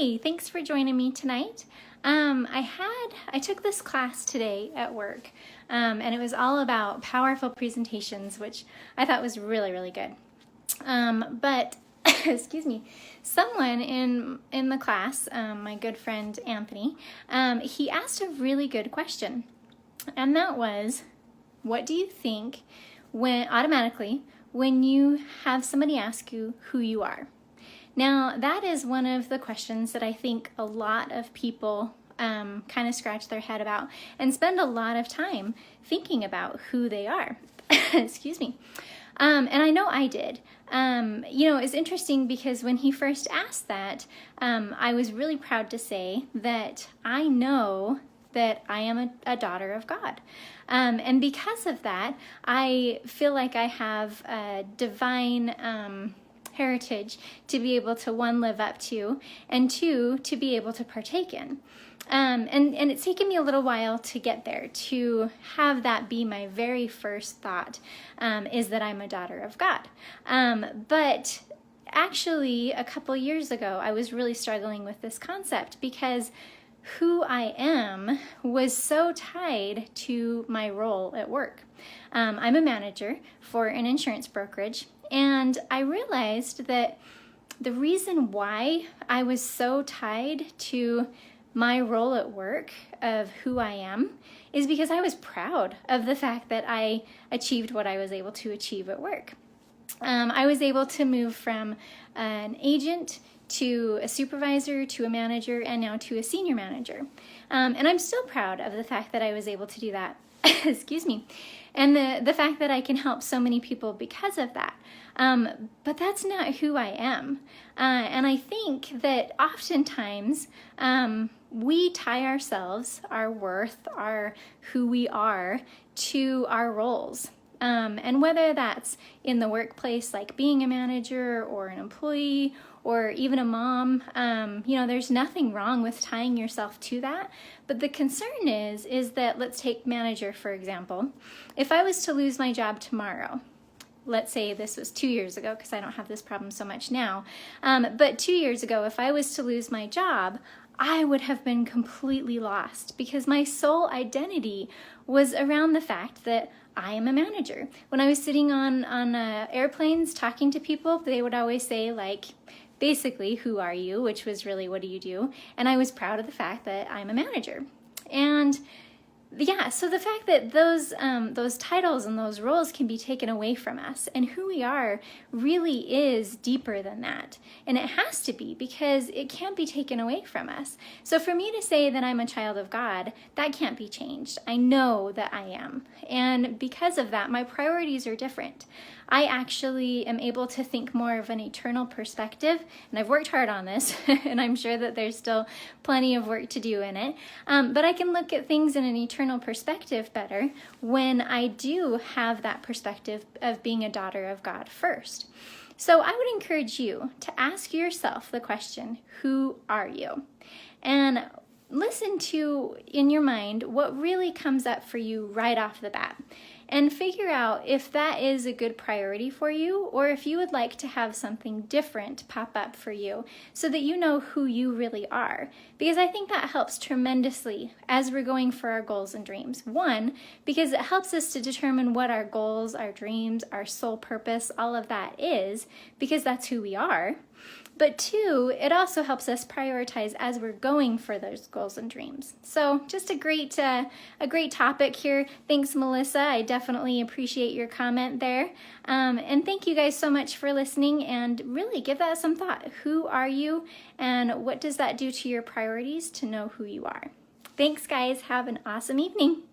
Hey, thanks for joining me tonight. I took this class today at work, and it was all about powerful presentations, which I thought was really, really good. But excuse me, someone in the class, my good friend Anthony, he asked a really good question, and that was, what do you think when you have somebody ask you who you are? Now, that is one of the questions that I think a lot of people kind of scratch their head about and spend a lot of time thinking about who they are. Excuse me. And I know I did. It's interesting because when he first asked that, I was really proud to say that I know that I am a daughter of God. And because of that, I feel like I have a divine heritage to be able to, one, live up to, and two, to be able to partake in. And it's taken me a little while to get there, to have that be my very first thought, is that I'm a daughter of God. But actually, a couple years ago, I was really struggling with this concept because who I am was so tied to my role at work. I'm a manager for an insurance brokerage, and I realized that the reason why I was so tied to my role at work of who I am is because I was proud of the fact that I achieved what I was able to achieve at work. I was able to move from an agent to a supervisor, to a manager, and now to a senior manager. And I'm still proud of the fact that I was able to do that. Excuse me. And the fact that I can help so many people because of that. But that's not who I am. And I think that oftentimes we tie ourselves, our worth, who we are, to our roles. And whether that's in the workplace, like being a manager or an employee or even a mom, there's nothing wrong with tying yourself to that. But the concern is that, let's take manager, for example. If I was to lose my job tomorrow, let's say this was 2 years ago, because I don't have this problem so much now, but 2 years ago, if I was to lose my job, I would have been completely lost because my sole identity was around the fact that I am a manager. When I was sitting on airplanes talking to people, they would always say, like, basically, who are you? Which was really, what do you do? And I was proud of the fact that I'm a manager. And yeah, so the fact that those titles and those roles can be taken away from us, and who we are really is deeper than that. And it has to be, because it can't be taken away from us. So for me to say that I'm a child of God, that can't be changed. I know that I am. And because of that, my priorities are different. I actually am able to think more of an eternal perspective, and I've worked hard on this, and I'm sure that there's still plenty of work to do in it. But I can look at things in an eternal perspective better when I do have that perspective of being a daughter of God first. So I would encourage you to ask yourself the question, who are you? And listen to, in your mind, what really comes up for you right off the bat. And figure out if that is a good priority for you, or if you would like to have something different pop up for you so that you know who you really are. Because I think that helps tremendously as we're going for our goals and dreams. One, because it helps us to determine what our goals, our dreams, our sole purpose, all of that is, because that's who we are. But two, it also helps us prioritize as we're going for those goals and dreams. So just a great topic here. Thanks, Melissa. I definitely appreciate your comment there. And thank you guys so much for listening, and really give that some thought. Who are you, and what does that do to your priorities to know who you are? Thanks, guys. Have an awesome evening.